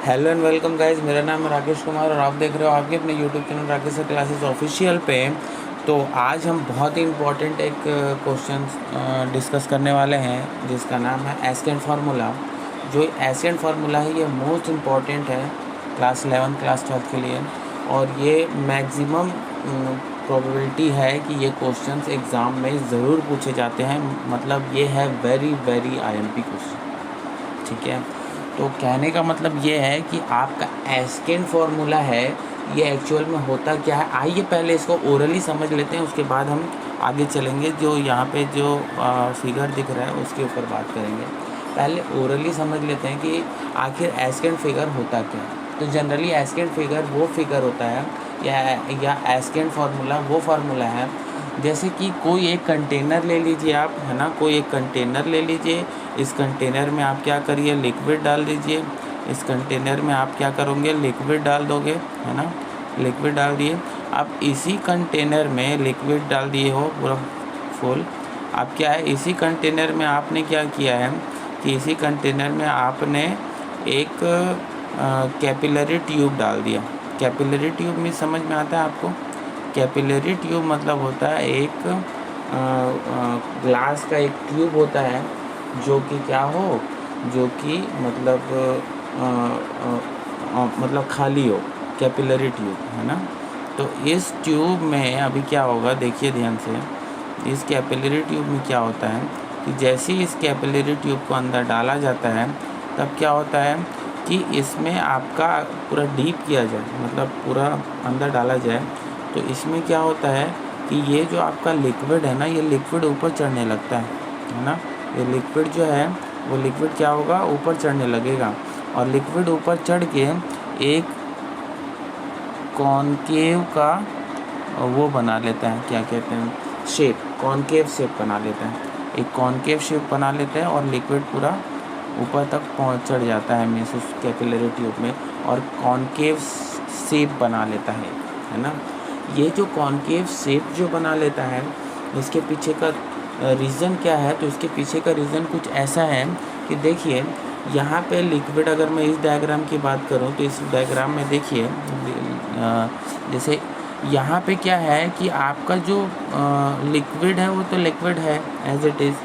Hello and welcome guys, मेरा नाम है राकेश कुमार और आप देख रहे हो आपके अपने YouTube channel Rakesh sir classes official पे। तो आज हम बहुत ही इम्पोर्टेंट एक क्वेश्चन डिस्कस करने वाले हैं जिसका नाम है एस्केंट फार्मूला। जो एस्केंट फार्मूला है ये मोस्ट इम्पॉर्टेंट है क्लास 11 क्लास 12 के लिए, और ये मैक्सिमम प्रोबेबिलिटी है कि ये क्वेश्चंस एग्ज़ाम में ज़रूर पूछे जाते हैं। मतलब ये है वेरी वेरी आईएमपी क्वेश्चन, ठीक है। तो कहने का मतलब ये है कि आपका एस्केंट फार्मूला है ये एक्चुअल में होता क्या है। आइए पहले इसको ओरली समझ लेते हैं, उसके बाद हम आगे चलेंगे। जो यहाँ पे जो फिगर दिख रहा है उसके ऊपर बात करेंगे। पहले ओरली समझ लेते हैं कि आखिर एस्केंट फिगर होता क्या है। तो जनरली एस्केंट फिगर वो फिगर होता है या एस्केंट फार्मूला वो फार्मूला है, जैसे कि कोई एक कंटेनर ले लीजिए आप, है ना। कोई एक कंटेनर ले लीजिए, इस कंटेनर में आप क्या करिए, लिक्विड डाल दीजिए। इस कंटेनर में आप क्या करोगे, लिक्विड डाल दोगे, है ना। लिक्विड डाल दिए, आप इसी कंटेनर में लिक्विड डाल दिए हो पूरा फुल। अब क्या है, इसी कंटेनर में आपने क्या किया है कि इसी कंटेनर में आपने एक कैपिलरी ट्यूब डाल दिया। कैपिलरी ट्यूब में समझ में आता है आपको। कैपिलरी ट्यूब मतलब होता है एक ग्लास का एक ट्यूब होता है जो कि क्या हो, जो कि मतलब खाली हो, कैपिलरी ट्यूब, है ना। तो इस ट्यूब में अभी क्या होगा, देखिए ध्यान से। इस कैपिलरी ट्यूब में क्या होता है कि जैसे ही इस कैपिलरी ट्यूब को अंदर डाला जाता है तब क्या होता है कि इसमें आपका पूरा डीप किया जाए, मतलब पूरा अंदर डाला जाए। तो इसमें क्या होता है कि ये जो आपका लिक्विड है ना, ये लिक्विड ऊपर चढ़ने लगता है ना। ये लिक्विड जो है वो लिक्विड क्या होगा, ऊपर चढ़ने लगेगा। और लिक्विड ऊपर चढ़ के एक कॉनकेव का वो बना लेता है, क्या कहते हैं, शेप, कॉनकेव शेप बना लेता है। एक कॉनकेव शेप बना लेता है और लिक्विड पूरा ऊपर तक चढ़ जाता है मीन्स उस कैपिलरी ट्यूब में, और कॉनकेव शेप बना लेता है ना। ये जो कॉनकेव शेप जो बना लेता है, इसके पीछे का रीज़न क्या है, तो इसके पीछे का रीज़न कुछ ऐसा है कि देखिए यहाँ पे लिक्विड, अगर मैं इस डायग्राम की बात करूँ तो इस डायग्राम में देखिए जैसे यहाँ पे क्या है कि आपका जो लिक्विड है वो तो लिक्विड है एज इट इज़।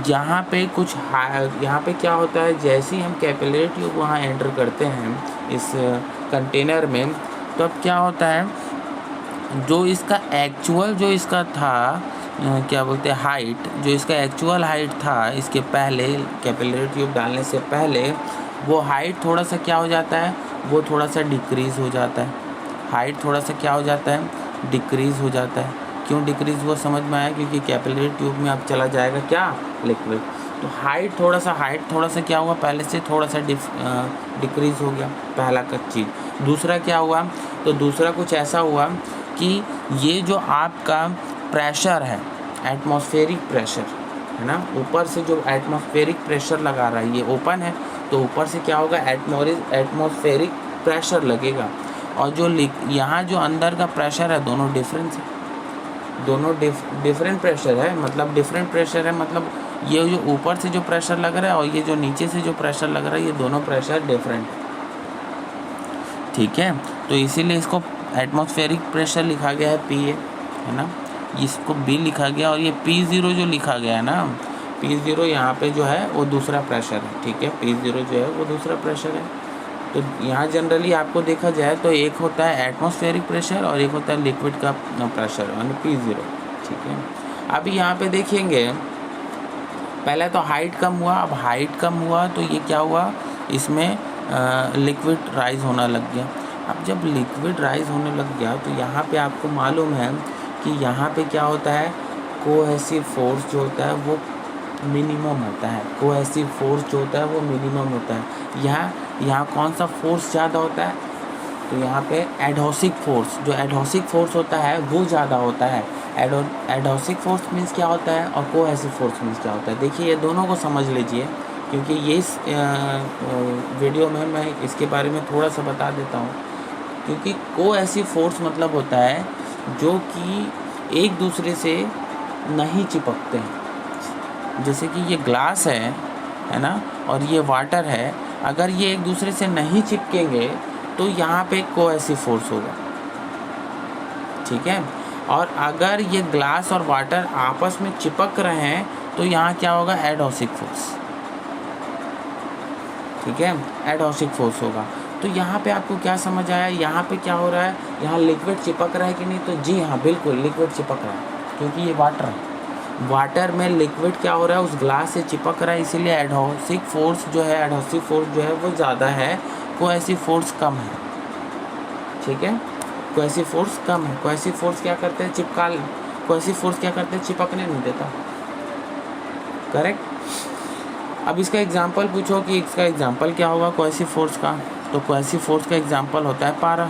यहाँ पे कुछ यहाँ पे क्या होता है, जैसे ही हम कैपिलरी ट्यूब वहाँ एंटर करते हैं इस कंटेनर में, तो अब क्या होता है, जो इसका एक्चुअल जो इसका था क्या बोलते हैं हाइट, जो इसका एक्चुअल हाइट था इसके पहले कैपिलरी ट्यूब डालने से पहले, वो हाइट थोड़ा सा क्या हो जाता है, वो थोड़ा सा डिक्रीज़ हो जाता है। हाइट थोड़ा सा क्या हो जाता है, डिक्रीज़ हो जाता है। क्यों डिक्रीज़ हुआ समझ में आया, क्योंकि कैपिलरी ट्यूब में अब चला जाएगा क्या, लिक्विड। तो हाइट थोड़ा सा क्या हुआ, पहले से थोड़ा सा डिक्रीज़ हो गया, पहला का चीज़। दूसरा क्या हुआ, तो दूसरा कुछ ऐसा हुआ कि ये जो आपका प्रेशर है, एटमॉस्फेरिक प्रेशर, है ना, ऊपर से जो एटमॉस्फेरिक प्रेशर लगा रहा है, ये ओपन है तो ऊपर से क्या होगा, एटमॉस्फेरिक प्रेशर लगेगा। और जो यहाँ जो अंदर का प्रेशर है, दोनों डिफरेंस है, दोनों डिफरेंट प्रेशर है। मतलब डिफरेंट प्रेशर है मतलब ये जो ऊपर से जो प्रेशर लग रहा है और ये जो नीचे से जो प्रेशर लग रहा है, ये दोनों प्रेशर डिफरेंट है, ठीक है। तो इसीलिए इसको एटमॉस्फेरिक प्रेशर लिखा गया है पी, है ना, इसको बी लिखा गया। और ये P0 जो लिखा गया है ना, P0 यहाँ पे जो है वो दूसरा प्रेशर है, ठीक है। P0 जो है वो दूसरा प्रेशर है। तो यहाँ जनरली आपको देखा जाए तो एक होता है एटमॉस्फेरिक प्रेशर और एक होता है लिक्विड का प्रेशर, यानी P0, ठीक है। अभी यहाँ पे देखेंगे, पहले तो हाइट कम हुआ, अब हाइट कम हुआ तो ये क्या हुआ, इसमें लिक्विड राइज होना लग गया। अब जब लिक्विड राइज होने लग गया तो यहाँ पे आपको मालूम है कि यहाँ पे क्या होता है, कोहेसिव फोर्स जो होता है वो मिनिमम होता है। कोहेसिव फोर्स जो होता है वो मिनिमम होता है। यहाँ कौन सा फोर्स ज़्यादा होता है, तो यहाँ पे एडहोसिक फोर्स, जो एडहोसिक फोर्स होता है वो ज़्यादा होता है। एडहोसिक फोर्स मीन्स क्या होता है और कोहेसिव फोर्स मीन्स क्या होता है। देखिए ये दोनों को समझ लीजिए, क्योंकि ये इस वीडियो में मैं इसके बारे में थोड़ा सा बता देता हूँ। क्योंकि कोहेसिव फोर्स मतलब होता है जो कि एक दूसरे से नहीं चिपकते हैं। जैसे कि ये ग्लास है ना, और ये वाटर है। अगर ये एक दूसरे से नहीं चिपकेंगे तो यहाँ पे कोएसिव फोर्स होगा, ठीक है। और अगर ये ग्लास और वाटर आपस में चिपक रहे हैं तो यहाँ क्या होगा, एडहेसिव फोर्स, ठीक है, एडहेसिव फोर्स होगा। तो यहाँ पे आपको क्या समझ आया, यहाँ पे क्या हो रहा है, यहाँ लिक्विड चिपक रहा है कि नहीं, तो जी हाँ बिल्कुल लिक्विड चिपक रहा है, क्योंकि ये वाटर है, वाटर में लिक्विड क्या हो रहा है, उस ग्लास से चिपक रहा है, इसीलिए एडहेसिव फोर्स जो है, एडहेसिव फोर्स जो है वो ज़्यादा है, कोएसिव फोर्स कम है, ठीक है। कोएसिव फोर्स कम है, कोएसिव फोर्स क्या करते हैं, कोएसिव फोर्स क्या करते हैं, चिपकने नहीं देता, करेक्ट। अब इसका एग्जांपल पूछो कि इसका एग्जांपल क्या होगा कोएसिव फोर्स का, तो कोएसिव फोर्स का एग्जांपल होता है पारा,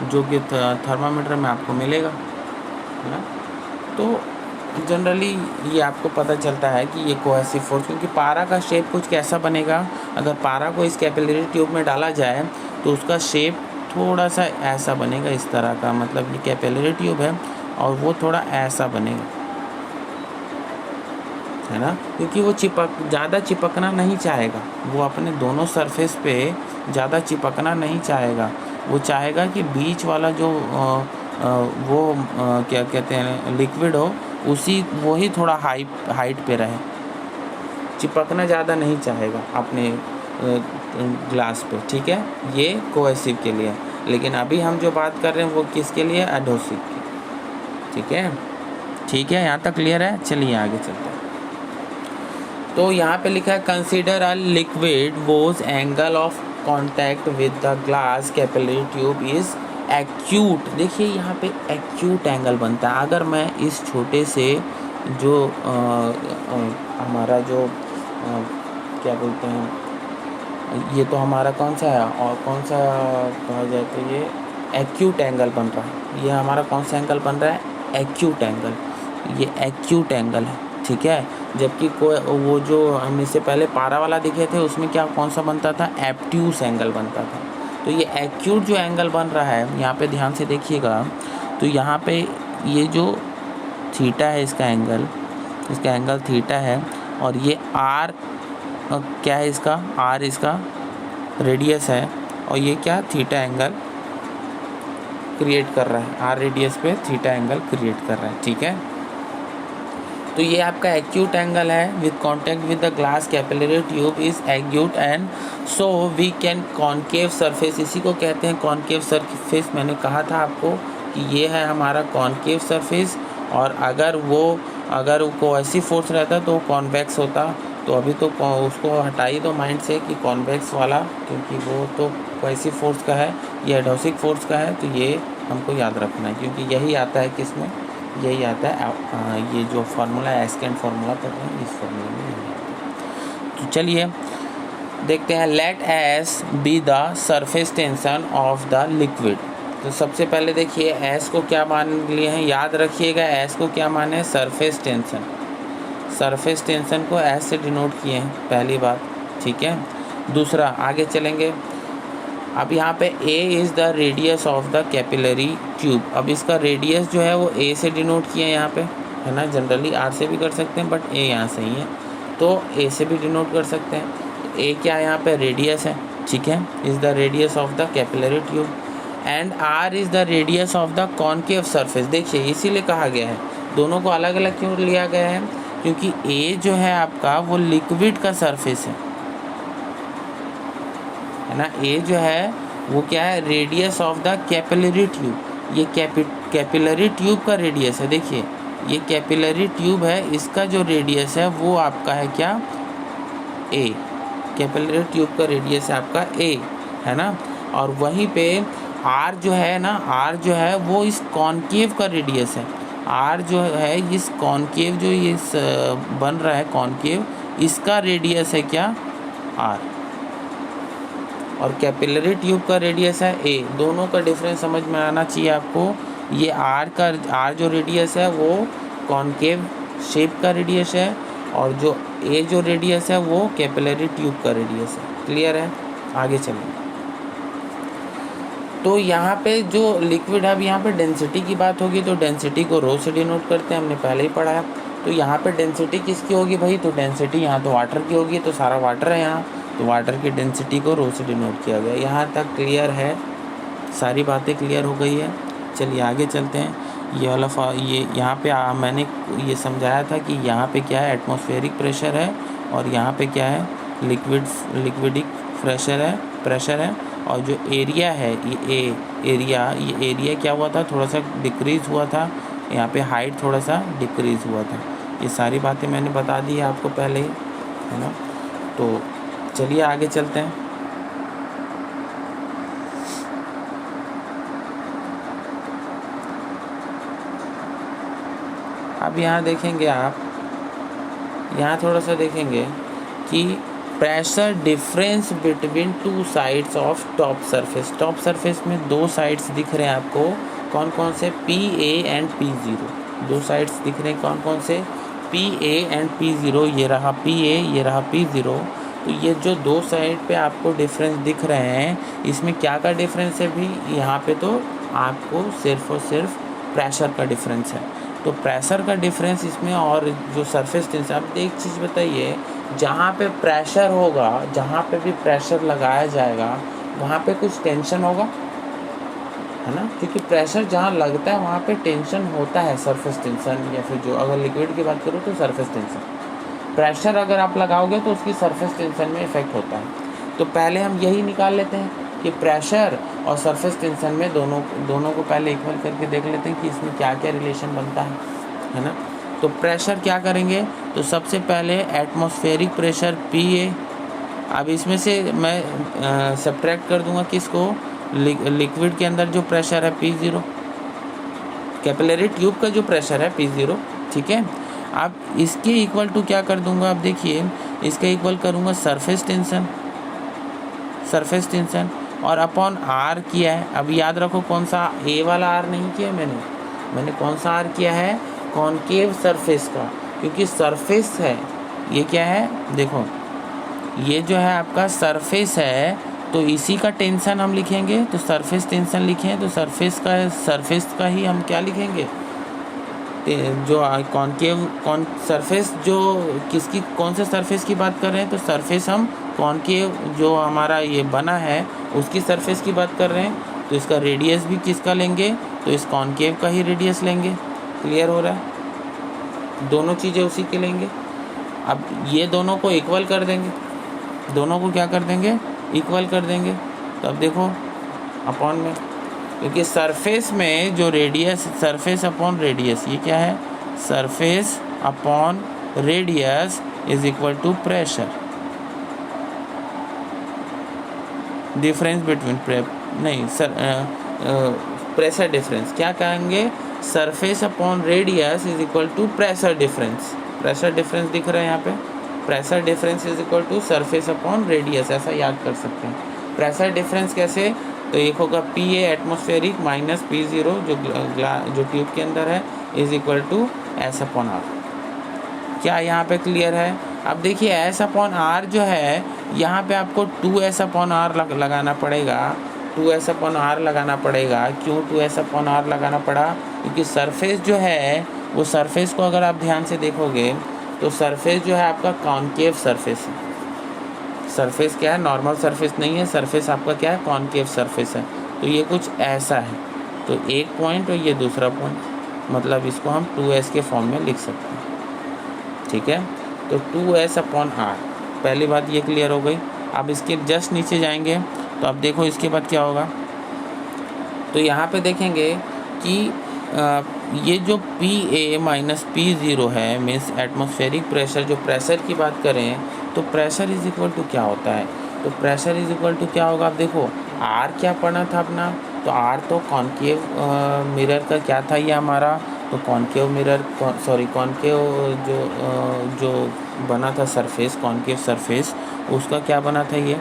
जो कि थर्मामीटर में आपको मिलेगा, है ना। तो जनरली ये आपको पता चलता है कि ये कोएसिव फोर्स, क्योंकि पारा का शेप कुछ कैसा बनेगा, अगर पारा को इस कैपिलरी ट्यूब में डाला जाए तो उसका शेप थोड़ा सा ऐसा बनेगा, इस तरह का, मतलब ये कैपिलरी ट्यूब है और वो थोड़ा ऐसा बनेगा, है ना, क्योंकि वो ज़्यादा चिपकना नहीं चाहेगा, वो अपने दोनों सरफेस पे ज़्यादा चिपकना नहीं चाहेगा, वो चाहेगा कि बीच वाला जो क्या कहते हैं लिक्विड हो, वो ही थोड़ा हाइट पे रहे, चिपकना ज़्यादा नहीं चाहेगा अपने ग्लास पे, ठीक है। ये कोएसिव के लिए, लेकिन अभी हम जो बात कर रहे हैं वो किसके लिए, एडहेसिव की, ठीक है। ठीक है, यहाँ तक क्लियर है, चलिए आगे चलते हैं। तो यहाँ पे लिखा है consider a liquid whose angle of contact with the glass capillary tube is acute. देखिए यहाँ पे एक्यूट एंगल बनता है, अगर मैं इस छोटे से जो हमारा जो क्या बोलते हैं, ये तो हमारा कौन सा है और कौन सा कहा जाए, तो ये एक्यूट एंगल बन रहा है, ये हमारा कौन सा एंगल बन रहा है, एक्यूट एंगल, ये एक्यूट एंगल है, ठीक है। जबकि वो जो हम इससे पहले पारा वाला दिखे थे उसमें क्या कौन सा बनता था, एब्ट्यूस एंगल बनता था। तो ये एक्यूट जो एंगल बन रहा है, यहाँ पे ध्यान से देखिएगा, तो यहाँ पे ये जो थीटा है इसका एंगल थीटा है, और ये आर क्या है, इसका आर इसका रेडियस है, और ये क्या थीटा एंगल क्रिएट कर रहा है, आर रेडियस पे थीटा एंगल क्रिएट कर रहा है, ठीक है। तो ये आपका एक्यूट एंगल है with contact with the glass capillary tube is acute, and so we can concave surface, इसी को कहते हैं कॉन्केव सरफेस। मैंने कहा था आपको कि ये है हमारा कॉन्केव सरफेस, और अगर वो कोएसिव फोर्स रहता तो वो कॉन्वेक्स होता, तो अभी तो उसको हटाई दो माइंड से कि कॉन्वेक्स वाला, क्योंकि वो तो कोएसिव फोर्स का है, ये एडहेसिव फोर्स का है, तो ये हमको याद रखना है, क्योंकि यही आता है किसमें, यही आता है ये जो फार्मूला है, एस्केंट फार्मूला पढ़ रहे हैं, इस फार्मूले में यही आता है। तो चलिए देखते हैं, let S be the surface tension of the liquid. तो सबसे पहले देखिए एस को क्या मान लिए हैं, याद रखिएगा एस को क्या माने, सरफेस टेंशन, सरफेस टेंशन को एस से डिनोट किए हैं, पहली बात, ठीक है। दूसरा आगे चलेंगे, अब यहाँ पे A is the radius of the capillary tube. अब इसका रेडियस जो है वो A से डिनोट किया है यहाँ पे, है ना, जनरली R से भी कर सकते हैं, बट A यहाँ से ही है, तो A से भी डिनोट कर सकते हैं। तो A क्या यहाँ पे रेडियस है, ठीक है, is the radius of the capillary tube, and R is the radius of the concave surface. देखिए इसीलिए कहा गया है, दोनों को अलग अलग क्यों लिया गया है, क्योंकि A जो है आपका वो लिक्विड का सरफेस है ना, ए जो है वो क्या है, radius of the capillary tube, ये कैपिलरी ट्यूब का रेडियस है। देखिए ये कैपिलरी ट्यूब है, इसका जो रेडियस है वो आपका है क्या, ए, कैपिलरी ट्यूब का रेडियस है आपका ए, है ना। और वहीं पे आर जो है ना, आर जो है वो इस कॉनकेव का रेडियस है, आर जो है इस कॉनकेव जो ये बन रहा है कॉनकेव, इसका रेडियस है क्या, आर, और कैपिलरी ट्यूब का रेडियस है ए। दोनों का डिफरेंस समझ में आना चाहिए आपको। ये आर जो रेडियस है वो कॉनकेव शेप का रेडियस है, और जो ए जो रेडियस है वो कैपिलरी ट्यूब का रेडियस है। क्लियर है, आगे चलें। तो यहाँ पे जो लिक्विड है, अब यहाँ पे डेंसिटी की बात होगी तो डेंसिटी को रो से डिनोट करते हैं, हमने पहले ही पढ़ा है। तो यहाँ पे डेंसिटी किसकी होगी भाई, तो डेंसिटी यहाँ तो वाटर की होगी, तो सारा वाटर है यहाँ, तो वाटर की डेंसिटी को रो से डिनोट किया गया। यहाँ तक क्लियर है, सारी बातें क्लियर हो गई है। चलिए आगे चलते हैं। ये वाला ये यहाँ पे मैंने ये समझाया था कि यहाँ पे क्या है, एटमॉस्फेरिक प्रेशर है, और यहाँ पे क्या है, लिक्विडिक प्रेशर है। और जो एरिया है ये एरिया क्या हुआ था, थोड़ा सा डिक्रीज़ हुआ था, यहाँ पे हाइट थोड़ा सा डिक्रीज़ हुआ था। ये सारी बातें मैंने बता दी है आपको पहले ही, है ना। तो चलिए आगे चलते हैं। अब यहाँ देखेंगे आप, यहाँ थोड़ा सा देखेंगे कि pressure difference between two sides of top surface में दो साइड्स दिख रहे हैं आपको, कौन कौन से, PA एंड P0। दो साइड्स दिख रहे हैं कौन कौन से, PA एंड P0। ये रहा PA, ये रहा P0। तो ये जो दो साइड पे आपको डिफरेंस दिख रहे हैं, इसमें क्या का डिफरेंस है भी, यहाँ पे तो आपको सिर्फ और सिर्फ प्रेशर का डिफरेंस है। तो प्रेशर का डिफरेंस इसमें, और जो सरफेस टेंशन, अब एक चीज़ बताइए, जहाँ पे प्रेशर होगा, जहाँ पे भी प्रेशर लगाया जाएगा वहाँ पे कुछ टेंशन होगा, है ना, क्योंकि प्रेशर जहाँ लगता है वहाँ पे टेंशन होता है, सरफेस टेंशन, या फिर जो अगर लिक्विड की बात करूँ तो सरफेस टेंशन। प्रेशर अगर आप लगाओगे तो उसकी सरफेस टेंशन में इफेक्ट होता है। तो पहले हम यही निकाल लेते हैं कि प्रेशर और सरफेस टेंशन में दोनों को पहले इक्वल करके देख लेते हैं कि इसमें क्या क्या रिलेशन बनता है ना। तो प्रेशर क्या करेंगे, तो सबसे पहले एटमॉस्फेरिक प्रेशर PA। अब इसमें से मैं सब्ट्रैक्ट कर दूंगा किसको, लिक्विड के अंदर जो प्रेशर है P0, कैपिलरी ट्यूब का जो प्रेशर है P0, ठीक है। अब इसके इक्वल टू क्या कर दूंगा, अब देखिए इसके इक्वल करूंगा सरफेस टेंशन, और अपॉन R किया है। अब याद रखो कौन सा, A वाला R नहीं किया मैंने कौन सा R किया है, कॉनकेव सरफेस का, क्योंकि सरफेस है, ये क्या है, देखो ये जो है आपका सरफेस है, तो इसी का टेंशन हम लिखेंगे, तो सरफेस टेंशन लिखें, तो सरफेस का ही हम क्या लिखेंगे, जो सरफेस, जो किसकी, कौन से सरफेस की बात कर रहे हैं, तो सरफेस हम कॉनकेव जो हमारा ये बना है उसकी सरफेस की बात कर रहे हैं। तो इसका रेडियस भी किसका लेंगे, तो इस कॉनकेव का ही रेडियस लेंगे। क्लियर हो रहा है, दोनों चीज़ें उसी के लेंगे। अब ये दोनों को इक्वल कर देंगे, दोनों को क्या कर देंगे, इक्वल कर देंगे। तो अब देखो अपॉन में, क्योंकि सरफेस में जो रेडियस, सरफेस अपॉन रेडियस, ये क्या है, surface upon radius is equal to pressure, difference between pressure difference, क्या कहेंगे, surface upon radius is equal to pressure difference दिख रहा है यहाँ पे, pressure difference is equal to surface upon radius, ऐसा याद कर सकते हैं। प्रेशर डिफरेंस कैसे, तो एक होगा PA एटमॉस्फेरिक माइनस P0 जो ट्यूब के अंदर है, is equal to S upon R। क्या यहाँ पे क्लियर है। अब देखिए S अपॉन R जो है, यहाँ पे आपको 2S अपॉन R लगाना पड़ेगा, 2S अपॉन R लगाना पड़ेगा। क्यों 2S अपॉन R लगाना पड़ा, क्योंकि सरफेस जो है, वो सरफेस को अगर आप ध्यान से देखोगे तो सरफेस जो है आपका कॉनकेव सरफेस है। सरफेस क्या है, नॉर्मल सरफेस नहीं है, सरफेस आपका क्या है, कॉनकेव सरफेस है। तो ये कुछ ऐसा है, तो एक पॉइंट और ये दूसरा पॉइंट, मतलब इसको हम 2S के फॉर्म में लिख सकते हैं, ठीक है। तो 2S अपॉन R, पहली बात ये क्लियर हो गई। अब इसके जस्ट नीचे जाएंगे तो अब देखो इसके बाद क्या होगा, तो यहाँ पे देखेंगे कि ये जो PA माइनस P0 है, मीन्स एटमॉस्फेरिक प्रेशर, जो प्रेशर की बात करें तो प्रेशर इज इक्वल टू क्या होता है, तो प्रेशर इज इक्वल टू क्या होगा। अब देखो R क्या पढ़ना था अपना, तो R तो कॉनकेव मिरर का क्या था ये हमारा, तो कॉनकेव मिरर, कॉनकेव जो बना था सरफेस, कॉनकेव सरफेस, उसका क्या बना था, ये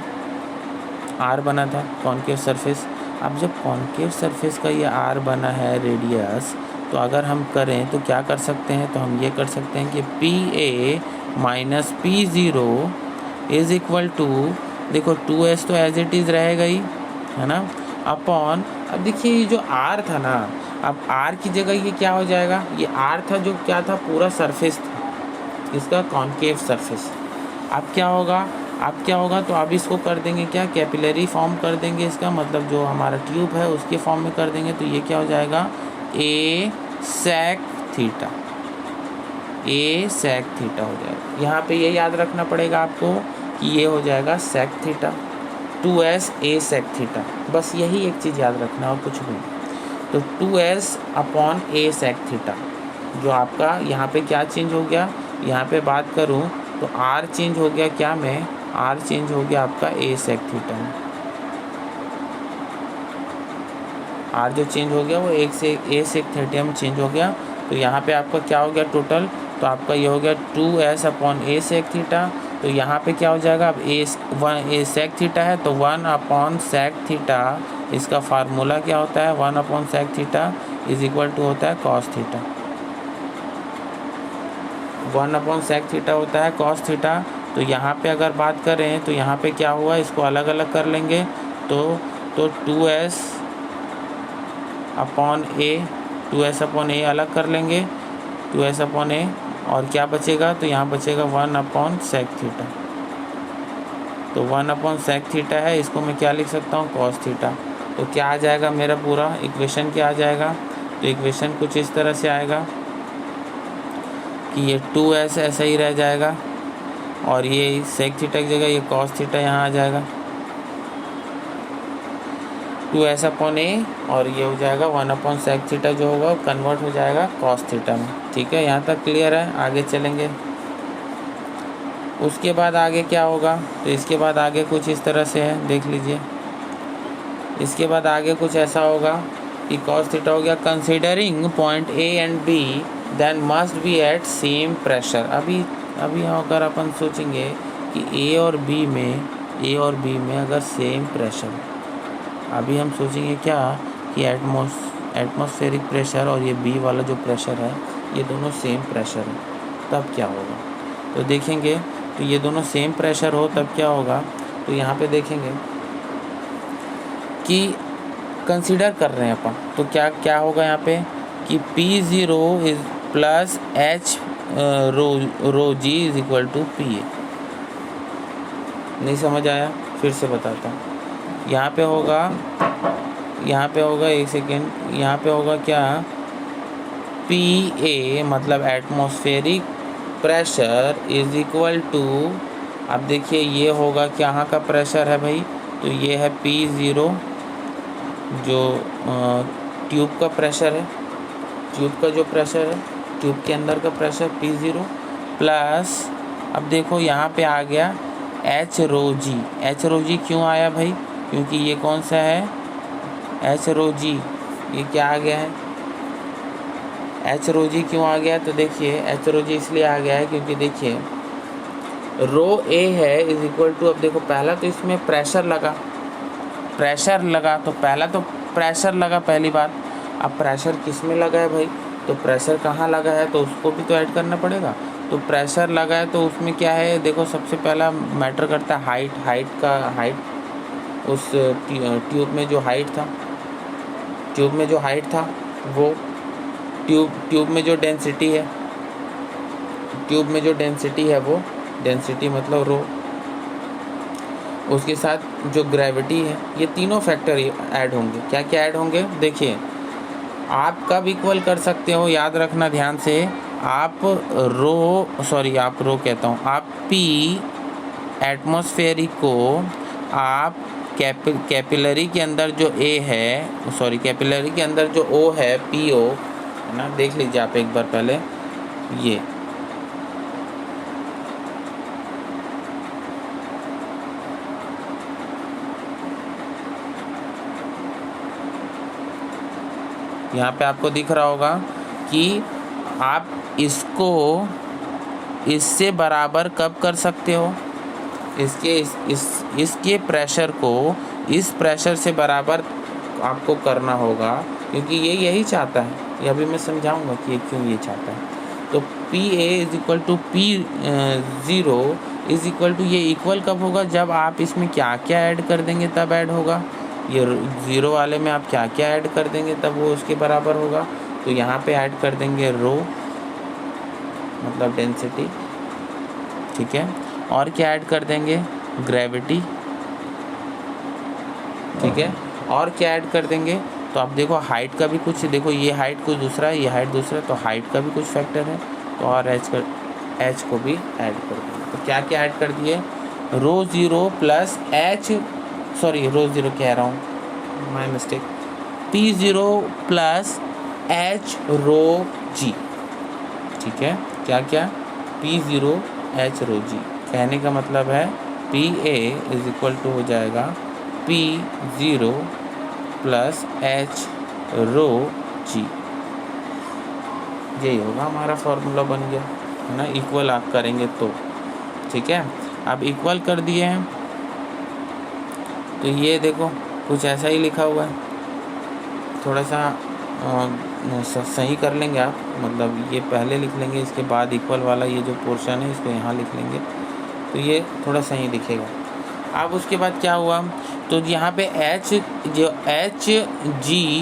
R बना था कॉनकेव सरफेस। अब जब कॉनकेव सरफेस का ये R बना है रेडियस, तो अगर हम करें तो क्या कर सकते हैं, तो हम ये कर सकते हैं कि PA minus P0 is equal to, देखो 2S तो एज इट इज़ रहेगा ही, है ना, अपॉन, अब देखिए ये जो R था ना, अब R की जगह ये क्या हो जाएगा, ये R था जो क्या था, पूरा सरफेस था, इसका कॉन्केव सरफेस। अब क्या होगा तो अब इसको कर देंगे क्या, कैपिलरी फॉर्म कर देंगे इसका, मतलब जो हमारा ट्यूब है उसके फॉर्म में कर देंगे। तो ये क्या हो जाएगा, ए सेक थीटा, ए सेक थीटा हो जाएगा। यहाँ पे ये याद रखना पड़ेगा आपको कि ये हो जाएगा सेक थीटा, 2s ए सेक थीटा, बस यही एक चीज़ याद रखना और कुछ नहीं। तो 2s अपॉन ए सेक थीटा, जो आपका यहाँ पे क्या चेंज हो गया, यहाँ पे बात करूँ तो r चेंज हो गया क्या में, r चेंज हो गया आपका ए सेक थीटा में। r जो चेंज हो गया वो एक से ए सेक थीटा में चेंज हो गया। तो यहाँ पे आपका क्या हो गया टोटल, तो आपका ये हो गया 2s अपॉन ए सेक थीटा। तो यहाँ पे क्या हो जाएगा, अब ए सेक थीटा है तो 1 अपॉन सेक थीटा, इसका फार्मूला क्या होता है, 1 upon sec theta is equal to होता है cos theta. 1 upon sec theta होता है कॉस थीटा। तो यहाँ पे अगर बात करें तो यहाँ पे क्या हुआ, इसको अलग अलग कर लेंगे। तो 2s अपॉन ए, 2s अपॉन ए अलग कर लेंगे, 2s अपॉन ए, और क्या बचेगा, तो यहाँ बचेगा 1 अपॉन सेक थीटा। तो 1 अपॉन सेक थीटा है, इसको मैं क्या लिख सकता हूँ, कॉस थीटा। तो क्या आ जाएगा मेरा पूरा इक्वेशन, क्या आ जाएगा, तो इक्वेशन कुछ इस तरह से आएगा कि ये 2s ऐसा ही रह जाएगा और ये सेक थीटा की जगह ये कॉस थीटा यहाँ आ जाएगा, 2s अपॉन ए, और ये हो जाएगा 1 अपॉन सेक थीटा जो होगा कन्वर्ट हो जाएगा कॉस थीटा में। ठीक है, यहाँ तक क्लियर है, आगे चलेंगे। उसके बाद आगे क्या होगा, तो इसके बाद आगे कुछ इस तरह से है, देख लीजिए। इसके बाद आगे कुछ ऐसा होगा कि कॉस थीटा हो गया, considering point A and B then must be at same pressure. अभी अगर अपन सोचेंगे कि ए और बी में अगर सेम प्रेशर, अभी हम सोचेंगे क्या कि एटमॉस्फेरिक प्रेशर और ये बी वाला जो प्रेशर है ये दोनों सेम प्रेशर है, तब क्या होगा। तो देखेंगे तो ये दोनों सेम प्रेशर हो तब क्या होगा, तो यहाँ पे देखेंगे कि कंसीडर कर रहे हैं अपन, तो क्या होगा यहाँ पे कि P0 is plus H rho G is equal to PA। नहीं समझ आया, फिर से बताता हूँ। यहाँ पे होगा एक सेकेंड, यहाँ पे होगा क्या, PA मतलब atmospheric pressure is equal to, अब देखिए ये होगा कि यहाँ का प्रेशर है भाई, तो ये है P0 जो ट्यूब का प्रेशर है, ट्यूब का जो प्रेशर है, ट्यूब के अंदर का प्रेशर P0 प्लस, अब देखो यहाँ पे आ गया H रो जी क्यों आया भाई, क्योंकि ये कौन सा है, H रो जी, ये क्या आ गया है, H रो जी क्यों आ गया, तो देखिए H रो जी इसलिए आ गया है क्योंकि देखिए रो ए है इज इक्वल टू, अब देखो पहला तो इसमें प्रेशर लगा तो पहला तो प्रेशर लगा पहली बात। अब प्रेशर किस में लगा है भाई, तो प्रेशर कहाँ लगा है, तो उसको भी तो ऐड करना पड़ेगा। तो प्रेशर लगा है तो उसमें क्या है, देखो सबसे पहला मैटर करता है हाइट, उस ट्यूब में जो हाइट था वो ट्यूब में जो डेंसिटी है वो डेंसिटी मतलब रो, उसके साथ जो ग्रेविटी है, ये तीनों फैक्टर ऐड होंगे। क्या क्या ऐड होंगे, देखिए आप कब इक्वल कर सकते हो, याद रखना ध्यान से, आप पी एटमॉस्फेरिक को आप कैपिलरी के अंदर जो कैपिलरी के अंदर जो ओ है PO है ना, देख लीजिए आप एक बार पहले, ये यहाँ पे आपको दिख रहा होगा कि आप इसको इससे बराबर कब कर सकते हो, इसके प्रेशर को इस प्रेशर से बराबर आपको करना होगा, क्योंकि ये यही चाहता है, ये अभी मैं समझाऊंगा कि ये क्यों ये चाहता है। तो PA is equal to P0 is equal to, ये इक्वल कब होगा, जब आप इसमें क्या क्या ऐड कर देंगे तब ऐड होगा, ये 0 वाले में आप क्या क्या ऐड कर देंगे तब वो उसके बराबर होगा। तो यहाँ पे ऐड कर देंगे रो मतलब डेंसिटी, ठीक है। और क्या ऐड कर देंगे, ग्रेविटी, ठीक है। और क्या ऐड कर देंगे, तो आप देखो हाइट का भी कुछ, देखो ये हाइट कुछ दूसरा है, ये हाइट दूसरा है, तो हाइट का भी कुछ फैक्टर है, तो और एच को भी ऐड कर देंगे। तो क्या क्या ऐड कर दिए, rho zero plus H, sorry rho zero कह रहा हूँ, my mistake, P zero plus H rho G, ठीक है। क्या क्या, P zero H rho G, कहने का मतलब है P A is equal to हो जाएगा P zero plus H rho G, यही होगा हमारा फॉर्मूला बन गया है ना। इक्वल आप करेंगे तो, ठीक है। अब इक्वल कर दिए हैं, तो ये देखो कुछ ऐसा ही लिखा हुआ है, थोड़ा सा सही कर लेंगे आप, मतलब ये पहले लिख लेंगे, इसके बाद इक्वल वाला ये जो पोर्शन है इसको यहाँ लिख लेंगे, तो ये थोड़ा सही दिखेगा। अब उसके बाद क्या हुआ, तो यहाँ पे एच जी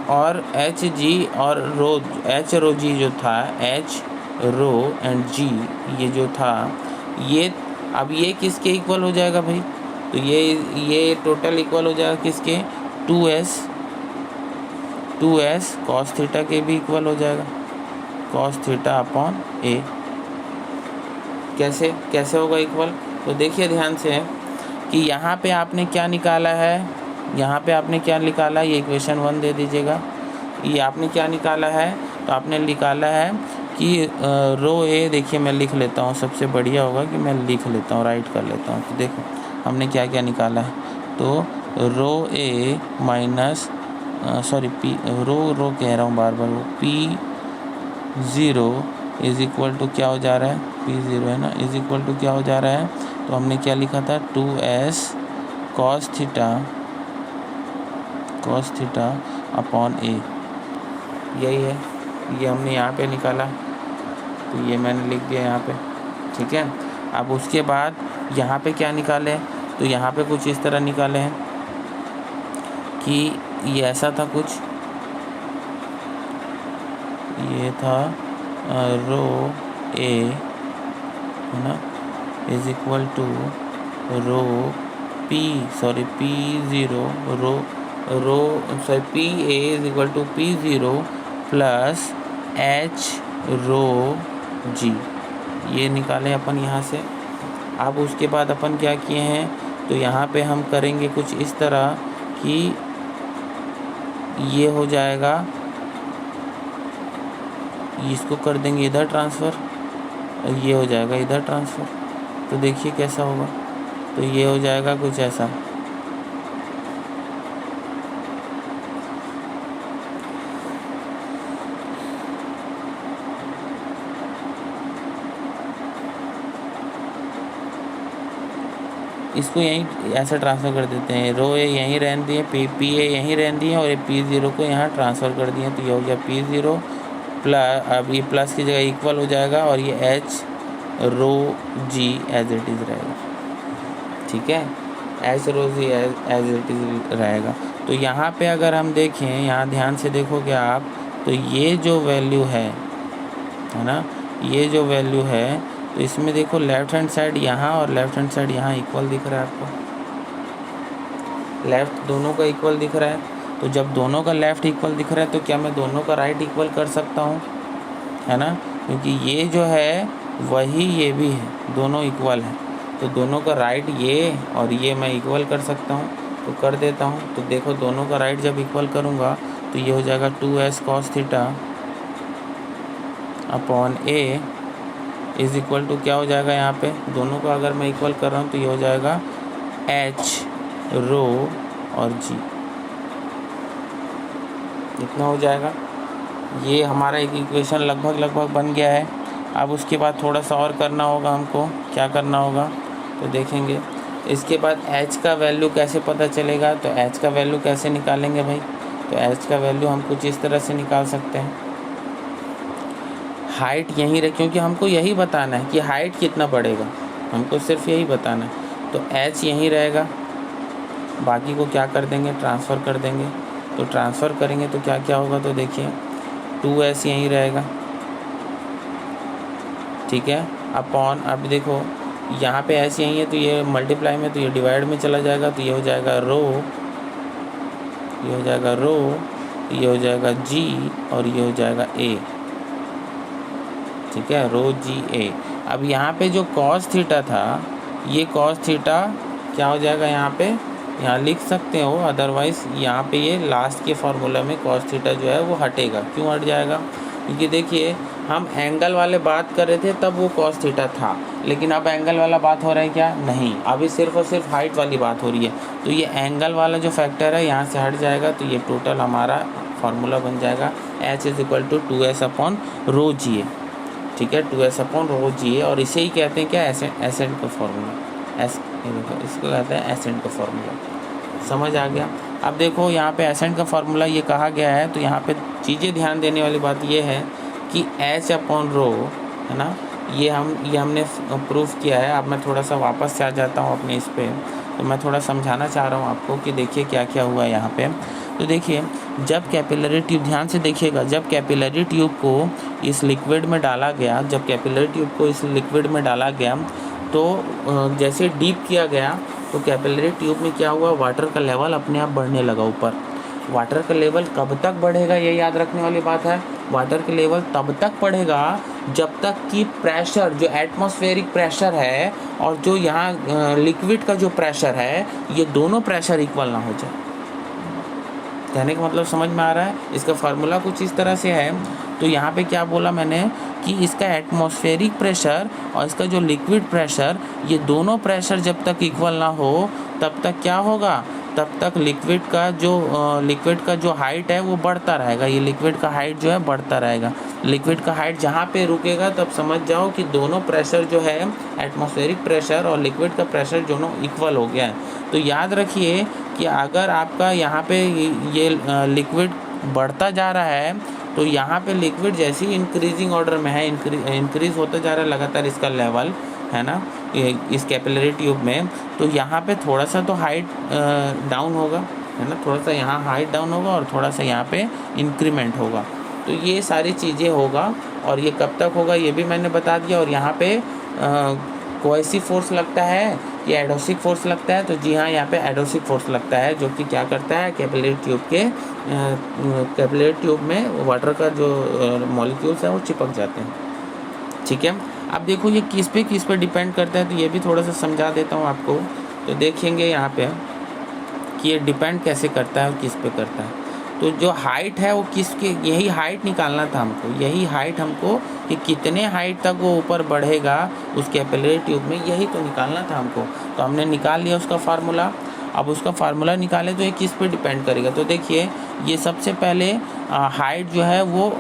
और रो जी जो था, एच रो एंड जी ये जो था, ये अब ये किसके इक्वल हो जाएगा भाई, तो ये टोटल इक्वल हो जाएगा किसके, 2s कॉस थीटा के भी इक्वल हो जाएगा, कॉस थीटा अपॉन ए। कैसे होगा इक्वल, तो देखिए ध्यान से कि यहाँ पे आपने क्या निकाला है, यहाँ पे आपने क्या निकाला है, ये इक्वेशन 1 दे दीजिएगा। ये आपने क्या निकाला है, तो आपने निकाला है कि रो ए, देखिए मैं लिख लेता हूँ, सबसे बढ़िया होगा कि मैं लिख लेता हूँ, राइट कर लेता हूँ। तो देखो हमने क्या क्या निकाला है, तो rho A minus sorry P rho कह रहा हूँ बार बार, वो P zero is equal to क्या हो जा रहा है, पी ज़ीरो है ना, इज़ इक्वल टू क्या हो जा रहा है, तो हमने क्या लिखा था, 2s कॉस थीटा अपॉन ए, यही है, ये हमने यहाँ पे निकाला, तो ये मैंने लिख दिया यहाँ पे, ठीक है। अब उसके बाद यहाँ पे क्या निकाले, तो यहाँ पे कुछ इस तरह निकाले हैं कि ये ऐसा था कुछ, ये था रो ए है ना is equal to rho P zero P A is equal to P zero plus H rho G, ये निकाले अपन यहाँ से। अब उसके बाद अपन क्या किए हैं, तो यहाँ पे हम करेंगे कुछ इस तरह कि ये हो जाएगा, इसको कर देंगे इधर ट्रांसफ़र, और ये हो जाएगा इधर ट्रांसफ़र, तो देखिए कैसा होगा, तो ये हो जाएगा कुछ ऐसा। इसको यहीं ऐसा ट्रांसफ़र कर देते हैं, रो ए यहीं रहने दिए, पी ए यहीं रहने दिए, और ये पी ज़ीरो को यहाँ ट्रांसफ़र कर दिए, तो ये हो गया पी ज़ीरो प्लस, अब ये प्लस की जगह इक्वल हो जाएगा, और ये H rho G as it is रहेगा, ठीक है, H rho G as it is रहेगा। तो यहाँ पे अगर हम देखें, यहाँ ध्यान से देखोगे आप, तो ये जो वैल्यू है ना, ये जो वैल्यू है, तो इसमें देखो लेफ़्ट हैंड साइड यहाँ और लेफ़्ट हैंड साइड यहाँ इक्वल दिख रहा है आपको, लेफ़्ट दोनों का इक्वल दिख रहा है, तो जब दोनों का लेफ़्ट इक्वल दिख रहा है, तो क्या मैं दोनों का राइट इक्वल कर सकता हूँ, है ना, क्योंकि ये जो है वही ये भी है, दोनों इक्वल है, तो दोनों का राइट ये और ये मैं इक्वल कर सकता हूँ, तो कर देता हूँ। तो देखो दोनों का राइट जब इक्वल करूँगा, तो ये हो जाएगा 2s cos theta upon A is equal to क्या हो जाएगा, यहाँ पे दोनों को अगर मैं इक्वल कर रहा हूँ, तो ये हो जाएगा एच रो और जी, इतना हो जाएगा। ये हमारा एक इक्वेशन लगभग बन गया है। अब उसके बाद थोड़ा सा और करना होगा हमको, क्या करना होगा तो देखेंगे। इसके बाद h का वैल्यू कैसे पता चलेगा, तो h का वैल्यू कैसे निकालेंगे भाई, तो h का वैल्यू हम कुछ इस तरह से निकाल सकते हैं। हाइट यहीं रहे, क्योंकि हमको यही बताना है कि हाइट कितना बढ़ेगा, हमको सिर्फ यही बताना है, तो h यहीं रहेगा, बाकी को क्या कर देंगे, ट्रांसफ़र कर देंगे। तो ट्रांसफ़र करेंगे तो क्या क्या होगा, तो देखिए 2s यहीं रहेगा, ठीक है, अपॉन, अब देखो यहाँ पे ऐसे ही है तो ये मल्टीप्लाई में, तो ये डिवाइड में चला जाएगा, तो ये हो जाएगा रो, ये हो जाएगा रो, ये हो जाएगा जी और ये हो जाएगा ए। ठीक है, रो जी ए। अब यहाँ पे जो कॉस थीटा था, ये कॉस थीटा क्या हो जाएगा यहाँ पे, यहाँ लिख सकते हो, अदरवाइज़ यहाँ पे ये लास्ट के फॉर्मूला में कॉस थीटा जो है वो हटेगा। क्यों हट जाएगा? क्योंकि देखिए हम एंगल वाले बात कर रहे थे तब वो कॉस थीटा था, लेकिन अब एंगल वाला बात हो रहा है क्या? नहीं, अभी सिर्फ और सिर्फ हाइट वाली बात हो रही है। तो ये एंगल वाला जो फैक्टर है यहाँ से हट जाएगा, तो ये टोटल हमारा फार्मूला बन जाएगा h = 2s upon rho G ए। ठीक है, 2s अपॉन रो जी ए, और इसे ही कहते हैं क्या? एसेंट का फॉर्मूला। इसको कहते हैं एसेंट का फॉर्मूला। समझ आ गया? अब देखो यहाँ पे एसेंट का फॉर्मूला ये कहा गया है, तो यहाँ पे चीज़ें ध्यान देने वाली बात ये है कि h अपॉन रो है ना, ये हमने प्रूफ किया है। अब मैं थोड़ा सा वापस से आ जाता हूँ अपने इस पे, तो मैं थोड़ा समझाना चाह रहा हूँ आपको कि देखिए क्या क्या हुआ यहाँ पे। तो देखिए जब कैपिलरी ट्यूब, ध्यान से देखिएगा, जब कैपिलरी ट्यूब को इस लिक्विड में डाला गया, जब कैपिलरी ट्यूब को इस लिक्विड में डाला गया, तो जैसे डीप किया गया तो कैपिलरी ट्यूब में क्या हुआ, वाटर का लेवल अपने आप बढ़ने लगा ऊपर। वाटर का लेवल कब तक बढ़ेगा, ये याद रखने वाली बात है। वाटर का लेवल तब तक बढ़ेगा जब तक कि प्रेशर, जो एटमॉस्फेरिक प्रेशर है और जो यहाँ लिक्विड का जो प्रेशर है, ये दोनों प्रेशर इक्वल ना हो जाए। कहने का मतलब समझ में आ रहा है? इसका फार्मूला कुछ इस तरह से है। तो यहाँ पे क्या बोला मैंने कि इसका एटमॉस्फेरिक प्रेशर और इसका जो लिक्विड प्रेशर, ये दोनों प्रेशर जब तक इक्वल ना हो तब तक क्या होगा, तब तक लिक्विड का जो हाइट है वो बढ़ता रहेगा। ये लिक्विड का हाइट जो है बढ़ता रहेगा। लिक्विड का हाइट जहाँ पे रुकेगा तब समझ जाओ कि दोनों प्रेशर जो है, एटमॉस्फेरिक प्रेशर और लिक्विड का प्रेशर दोनों इक्वल हो गया है। तो याद रखिए कि अगर आपका यहाँ पे ये लिक्विड बढ़ता जा रहा है, तो यहाँ पे लिक्विड जैसे ही इंक्रीजिंग ऑर्डर में है, इंक्रीज होता जा रहा है लगातार इसका लेवल, है ना, इस कैपिलरी ट्यूब में, तो यहाँ पे थोड़ा सा तो हाइट डाउन होगा, है ना, थोड़ा सा यहाँ हाइट डाउन होगा और थोड़ा सा यहाँ पे इंक्रीमेंट होगा। तो ये सारी चीज़ें होगा, और ये कब तक होगा ये भी मैंने बता दिया। और यहाँ पे कोएसिव फोर्स लगता है या एडोसिक फोर्स लगता है, तो जी हाँ, यहाँ पे एडोसिक फोर्स लगता है, जो कि क्या करता है, कैपिलरी ट्यूब में वाटर का जो मॉलिक्यूल्स है वो चिपक जाते हैं। ठीक है, अब देखो ये किस पे डिपेंड करता है, तो ये भी थोड़ा सा समझा देता हूँ आपको। तो देखेंगे यहाँ पे कि ये डिपेंड कैसे करता है और किस पे करता है। तो जो हाइट है वो किसके, यही हाइट निकालना था हमको, यही हाइट हमको कि कितने हाइट तक वो ऊपर बढ़ेगा उस कैपिलरी ट्यूब में, यही तो निकालना था हमको। तो हमने निकाल लिया उसका फार्मूला। अब उसका फार्मूला निकाले तो ये किस पे डिपेंड करेगा। तो देखिए ये सबसे पहले हाइट जो है वो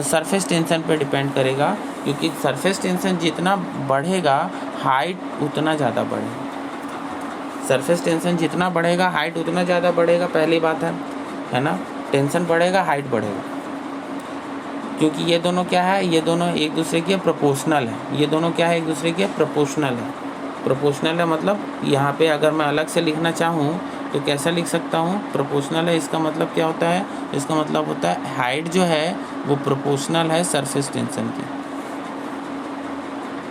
सरफेस टेंशन पे डिपेंड करेगा, क्योंकि सरफेस टेंशन जितना बढ़ेगा हाइट उतना ज़्यादा बढ़ेगा। सरफेस टेंशन जितना बढ़ेगा हाइट उतना ज़्यादा बढ़ेगा, पहली बात है ना। टेंशन बढ़ेगा हाइट बढ़ेगा, क्योंकि ये दोनों क्या है, ये दोनों एक दूसरे के प्रोपोर्शनल है। ये दोनों क्या है, एक दूसरे के प्रोपोर्शनल है। प्रोपोर्शनल है मतलब यहाँ पे अगर मैं अलग से लिखना चाहूँ तो कैसा लिख सकता हूँ, प्रोपोर्शनल है। इसका मतलब क्या होता है, इसका मतलब होता है हाइट जो है वो प्रोपोर्शनल है सरफेस टेंशन की।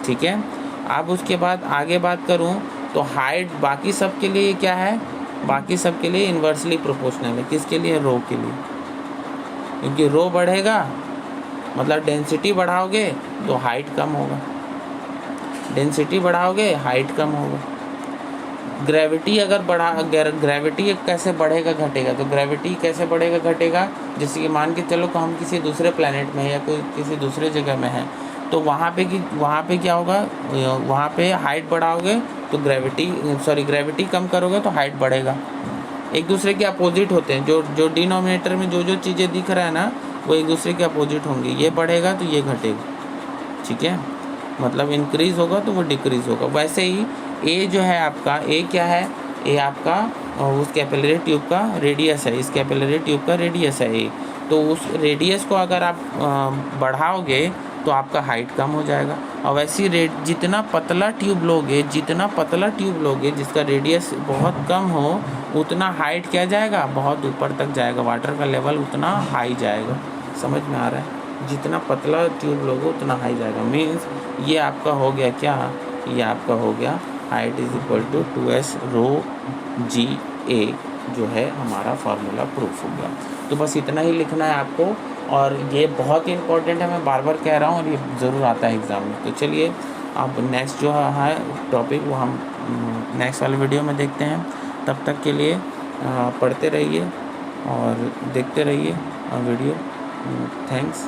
ठीक है, अब उसके बाद आगे बात करूँ तो हाइट बाकी सब के लिए क्या है, बाकी सब के लिए इन्वर्सली प्रोपोर्शनल है। किसके लिए, रो के लिए, क्योंकि रो बढ़ेगा मतलब डेंसिटी बढ़ाओगे तो हाइट कम होगा, डेंसिटी बढ़ाओगे हाइट कम होगा। ग्रेविटी अगर ग्रेविटी कैसे बढ़ेगा घटेगा, तो ग्रेविटी कैसे बढ़ेगा घटेगा, जैसे कि मान के चलो कि हम किसी दूसरे प्लैनेट में है या कोई किसी दूसरे जगह में है, तो वहाँ पे क्या होगा, वहाँ पे हाइट बढ़ाओगे तो ग्रेविटी कम करोगे तो हाइट बढ़ेगा। एक दूसरे के अपोजिट होते हैं, जो डिनोमिनेटर में जो चीज़ें दिख रहा है ना वो एक दूसरे के अपोजिट होंगे। ये बढ़ेगा तो ये घटेगा। ठीक है, मतलब इंक्रीज़ होगा तो वो डिक्रीज़ होगा। वैसे ही ए जो है आपका, ए क्या है, ए आपका उस कैपिलरी ट्यूब का रेडियस है। इस कैपिलरी ट्यूब का रेडियस है ए। तो उस रेडियस को अगर आप बढ़ाओगे तो आपका हाइट कम हो जाएगा। और वैसे जितना पतला ट्यूब लोगे जिसका रेडियस बहुत कम हो, उतना हाइट क्या जाएगा, बहुत ऊपर तक जाएगा, वाटर का लेवल उतना हाई जाएगा। समझ में आ रहा है, जितना पतला ट्यूब लोगे उतना हाई जाएगा। मीन्स ये आपका हो गया क्या, ये आपका हो गया height is equal to 2s rho G A, जो है हमारा फार्मूला प्रूफ हो गया। तो बस इतना ही लिखना है आपको, और ये बहुत ही इंपॉर्टेंट है, मैं बार बार कह रहा हूँ, और ये ज़रूर आता है एग्ज़ाम में। तो चलिए अब नेक्स्ट जो है टॉपिक वो हम नेक्स्ट वाले वीडियो में देखते हैं। तब तक के लिए पढ़ते रहिए और देखते रहिए वीडियो। थैंक्स।